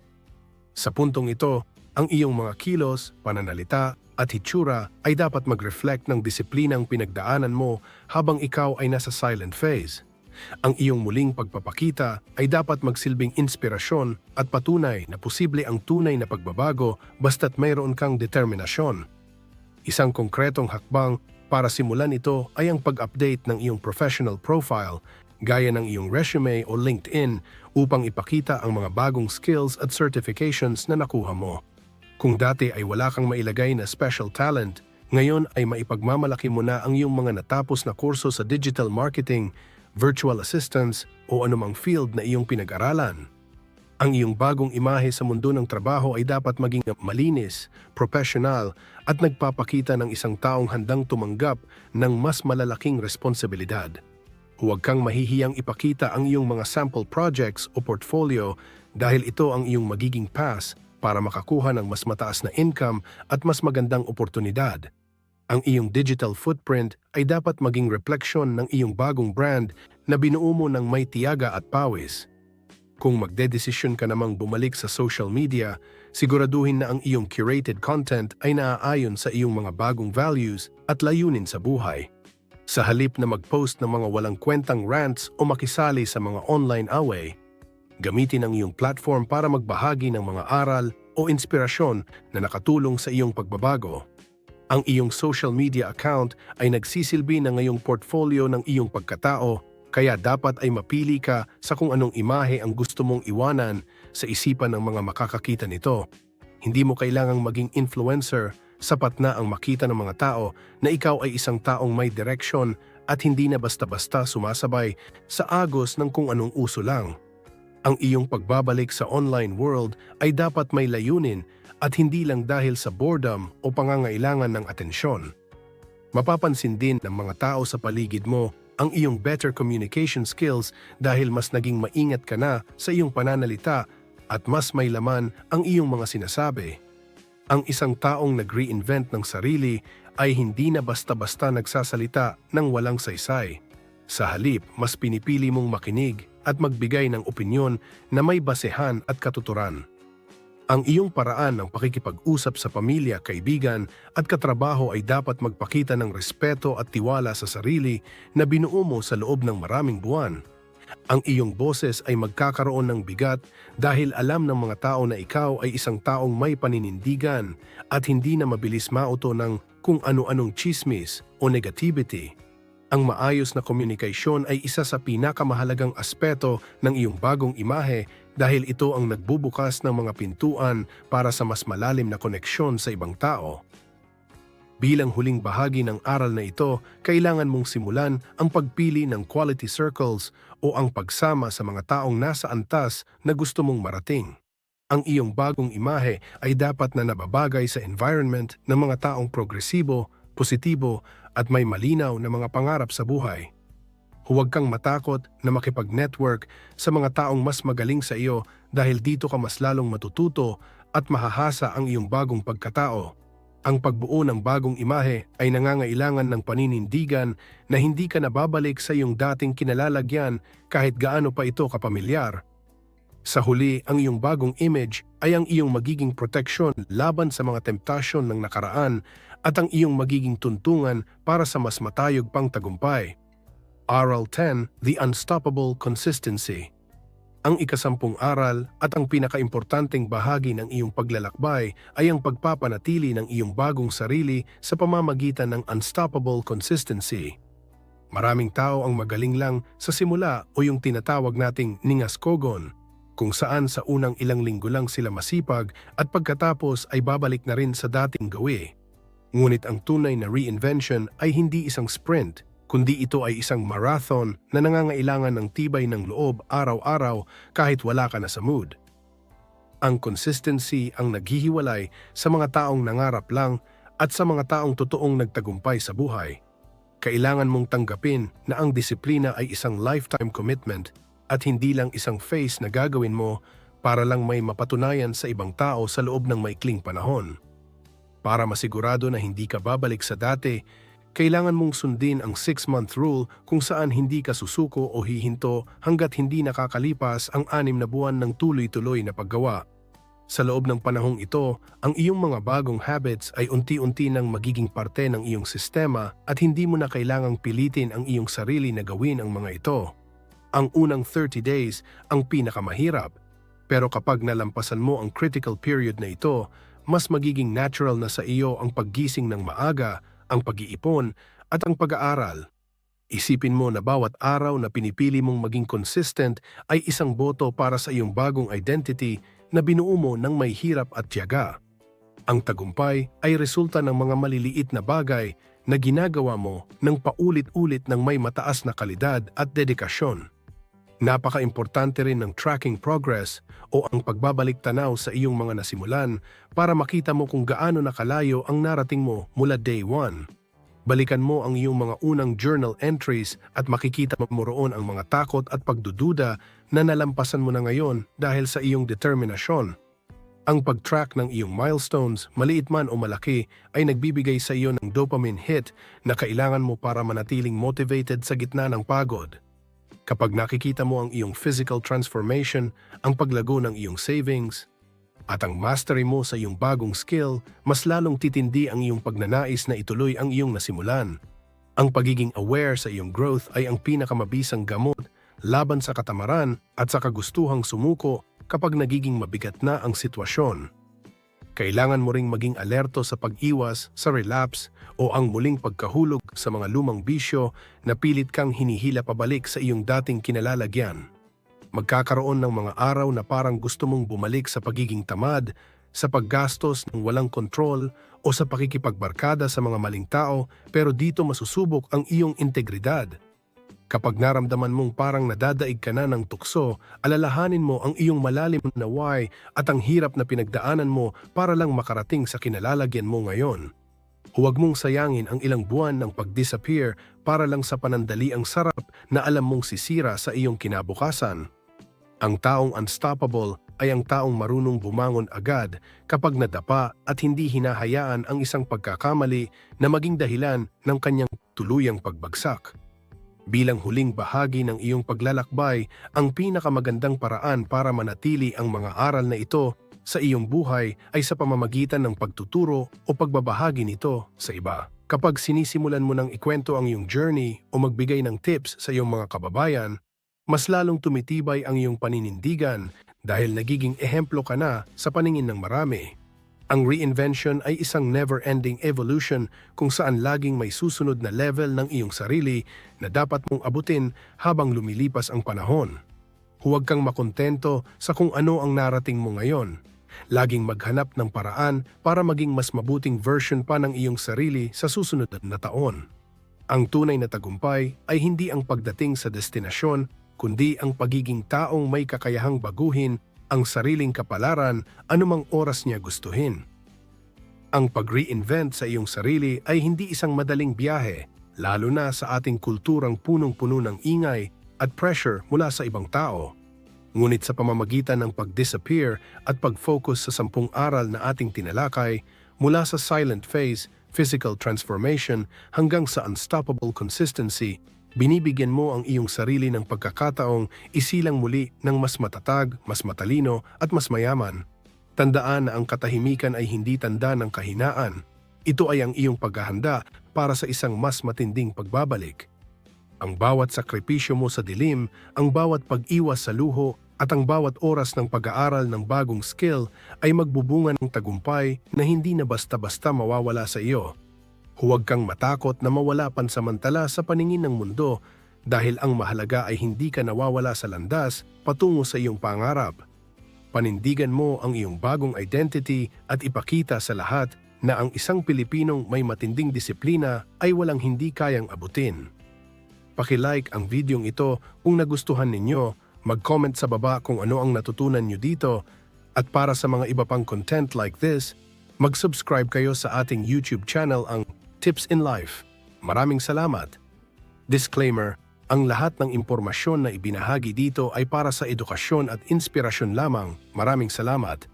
Sa puntong ito, ang iyong mga kilos, pananalita at hitsura ay dapat mag-reflect ng disiplinang pinagdaanan mo habang ikaw ay nasa silent phase. Ang iyong muling pagpapakita ay dapat magsilbing inspirasyon at patunay na posible ang tunay na pagbabago basta't mayroon kang determinasyon. Isang konkretong hakbang para simulan ito ay ang pag-update ng iyong professional profile, gaya ng iyong resume o LinkedIn upang ipakita ang mga bagong skills at certifications na nakuha mo. Kung dati ay wala kang mailagay na special talent, ngayon ay maipagmamalaki mo na ang iyong mga natapos na kurso sa digital marketing, virtual assistance o anumang field na iyong pinag-aralan. Ang iyong bagong imahe sa mundo ng trabaho ay dapat maging malinis, professional at nagpapakita ng isang taong handang tumanggap ng mas malalaking responsibilidad. Huwag kang mahihiyang ipakita ang iyong mga sample projects o portfolio dahil ito ang iyong magiging pass para makakuha ng mas mataas na income at mas magandang oportunidad. Ang iyong digital footprint ay dapat maging refleksyon ng iyong bagong brand na binuo mo ng may tiyaga at pawis. Kung magdedesisyon ka namang bumalik sa social media, siguraduhin na ang iyong curated content ay naaayon sa iyong mga bagong values at layunin sa buhay. Sa halip na mag-post ng mga walang kwentang rants o makisali sa mga online away, gamitin ang iyong platform para magbahagi ng mga aral o inspirasyon na nakatulong sa iyong pagbabago. Ang iyong social media account ay nagsisilbi na ngayong portfolio ng iyong pagkatao, kaya dapat ay mapili ka sa kung anong imahe ang gusto mong iwanan sa isipan ng mga makakakita nito. Hindi mo kailangang maging influencer, sapat na ang makita ng mga tao na ikaw ay isang taong may direksyon at hindi na basta-basta sumasabay sa agos ng kung anong uso lang. Ang iyong pagbabalik sa online world ay dapat may layunin at hindi lang dahil sa boredom o pangangailangan ng atensyon. Mapapansin din ng mga tao sa paligid mo ang iyong better communication skills dahil mas naging maingat ka na sa iyong pananalita at mas may laman ang iyong mga sinasabi. Ang isang taong nag-reinvent ng sarili ay hindi na basta-basta nagsasalita ng walang saysay. Sa halip, mas pinipili mong makinig at magbigay ng opinyon na may basehan at katuturan. Ang iyong paraan ng pakikipag-usap sa pamilya, kaibigan at katrabaho ay dapat magpakita ng respeto at tiwala sa sarili na binuo mo sa loob ng maraming buwan. Ang iyong boses ay magkakaroon ng bigat dahil alam ng mga tao na ikaw ay isang taong may paninindigan at hindi na mabilis mauto ng kung ano-anong chismis o negativity. Ang maayos na komunikasyon ay isa sa pinakamahalagang aspeto ng iyong bagong imahe dahil ito ang nagbubukas ng mga pintuan para sa mas malalim na koneksyon sa ibang tao. Bilang huling bahagi ng aral na ito, kailangan mong simulan ang pagpili ng quality circles o ang pagsama sa mga taong nasa antas na gusto mong marating. Ang iyong bagong imahe ay dapat na nababagay sa environment ng mga taong progresibo, positibo at may malinaw na mga pangarap sa buhay. Huwag kang matakot na makipag-network sa mga taong mas magaling sa iyo dahil dito ka mas lalong matututo at mahahasa ang iyong bagong pagkatao. Ang pagbuo ng bagong imahe ay nangangailangan ng paninindigan na hindi ka nababalik sa iyong dating kinalalagyan kahit gaano pa ito kapamilyar. Sa huli, ang iyong bagong image ay ang iyong magiging proteksyon laban sa mga temptasyon ng nakaraan at ang iyong magiging tuntungan para sa mas matayog pang tagumpay. Aral 10, The Unstoppable Consistency. Ang ikasampung aral at ang pinakaimportanteng bahagi ng iyong paglalakbay ay ang pagpapanatili ng iyong bagong sarili sa pamamagitan ng unstoppable consistency. Maraming tao ang magaling lang sa simula o yung tinatawag nating ningaskogon, kung saan sa unang ilang linggo lang sila masipag at pagkatapos ay babalik na rin sa dating gawi. Ngunit ang tunay na reinvention ay hindi isang sprint, kundi ito ay isang marathon na nangangailangan ng tibay ng loob araw-araw kahit wala ka na sa mood. Ang consistency ang naghihiwalay sa mga taong nangarap lang at sa mga taong totoong nagtagumpay sa buhay. Kailangan mong tanggapin na ang disiplina ay isang lifetime commitment at hindi lang isang phase na gagawin mo para lang may mapatunayan sa ibang tao sa loob ng maikling panahon. Para masigurado na hindi ka babalik sa dati, kailangan mong sundin ang 6-month rule kung saan hindi ka susuko o hihinto hanggat hindi nakakalipas ang 6 na buwan ng tuloy-tuloy na paggawa. Sa loob ng panahong ito, ang iyong mga bagong habits ay unti-unti nang magiging parte ng iyong sistema at hindi mo na kailangang pilitin ang iyong sarili na gawin ang mga ito. Ang unang 30 days ang pinakamahirap, pero kapag nalampasan mo ang critical period na ito, mas magiging natural na sa iyo ang paggising ng maaga, ang pag-iipon at ang pag-aaral. Isipin mo na bawat araw na pinipili mong maging consistent ay isang boto para sa iyong bagong identity na binuo mo ng may hirap at tiyaga. Ang tagumpay ay resulta ng mga maliliit na bagay na ginagawa mo ng paulit-ulit ng may mataas na kalidad at dedikasyon. Napaka-importante rin ng tracking progress o ang pagbabalik tanaw sa iyong mga nasimulan para makita mo kung gaano nakalayo ang narating mo mula day 1. Balikan mo ang iyong mga unang journal entries at makikita mo roon ang mga takot at pagdududa na nalampasan mo na ngayon dahil sa iyong determinasyon. Ang pag-track ng iyong milestones, maliit man o malaki, ay nagbibigay sa iyo ng dopamine hit na kailangan mo para manatiling motivated sa gitna ng pagod. Kapag nakikita mo ang iyong physical transformation, ang paglago ng iyong savings, at ang mastery mo sa iyong bagong skill, mas lalong titindi ang iyong pagnanais na ituloy ang iyong nasimulan. Ang pagiging aware sa iyong growth ay ang pinakamabisang gamot laban sa katamaran at sa kagustuhang sumuko kapag nagiging mabigat na ang sitwasyon. Kailangan mo ring maging alerto sa pag-iwas sa relapse o ang muling pagkahulog sa mga lumang bisyo na pilit kang hinihila pabalik sa iyong dating kinalalagyan. Magkakaroon ng mga araw na parang gusto mong bumalik sa pagiging tamad, sa paggastos ng walang kontrol o sa pakikipagbarkada sa mga maling tao, pero dito masusubok ang iyong integridad. Kapag naramdaman mong parang nadadaig ka na ng tukso, alalahanin mo ang iyong malalim na why at ang hirap na pinagdaanan mo para lang makarating sa kinalalagyan mo ngayon. Huwag mong sayangin ang ilang buwan ng pag-disappear para lang sa panandaliang sarap na alam mong sisira sa iyong kinabukasan. Ang taong unstoppable ay ang taong marunong bumangon agad kapag nadapa at hindi hinahayaan ang isang pagkakamali na maging dahilan ng kanyang tuluyang pagbagsak. Bilang huling bahagi ng iyong paglalakbay, ang pinakamagandang paraan para manatili ang mga aral na ito sa iyong buhay ay sa pamamagitan ng pagtuturo o pagbabahagi nito sa iba. Kapag sinisimulan mo ng ikwento ang iyong journey o magbigay ng tips sa iyong mga kababayan, mas lalong tumitibay ang iyong paninindigan dahil nagiging ehemplo ka na sa paningin ng marami. Ang reinvention ay isang never-ending evolution kung saan laging may susunod na level ng iyong sarili na dapat mong abutin habang lumilipas ang panahon. Huwag kang makontento sa kung ano ang narating mo ngayon. Laging maghanap ng paraan para maging mas mabuting version pa ng iyong sarili sa susunod na taon. Ang tunay na tagumpay ay hindi ang pagdating sa destinasyon, kundi ang pagiging taong may kakayahang baguhin ang sariling kapalaran anumang oras niya gustuhin. Ang pag-reinvent sa iyong sarili ay hindi isang madaling biyahe, lalo na sa ating kulturang punong-puno ng ingay at pressure mula sa ibang tao. Ngunit sa pamamagitan ng pag-disappear at pag-focus sa 10 aral na ating tinalakay, mula sa silent phase, physical transformation hanggang sa unstoppable consistency, binibigyan mo ang iyong sarili ng pagkakataong isilang muli ng mas matatag, mas matalino at mas mayaman. Tandaan na ang katahimikan ay hindi tanda ng kahinaan. Ito ay ang iyong paghahanda para sa isang mas matinding pagbabalik. Ang bawat sakripisyo mo sa dilim, ang bawat pag-iwas sa luho at ang bawat oras ng pag-aaral ng bagong skill ay magbubunga ng tagumpay na hindi na basta-basta mawawala sa iyo. Huwag kang matakot na mawala pansamantala sa paningin ng mundo dahil ang mahalaga ay hindi ka nawawala sa landas patungo sa iyong pangarap. Panindigan mo ang iyong bagong identity at ipakita sa lahat na ang isang Pilipinong may matinding disiplina ay walang hindi kayang abutin. Paki-like ang videong ito kung nagustuhan ninyo, mag-comment sa baba kung ano ang natutunan nyo dito, at para sa mga iba pang content like this, mag-subscribe kayo sa ating YouTube channel ang Tips in Life. Maraming salamat. Disclaimer, ang lahat ng impormasyon na ibinahagi dito ay para sa edukasyon at inspirasyon lamang. Maraming salamat.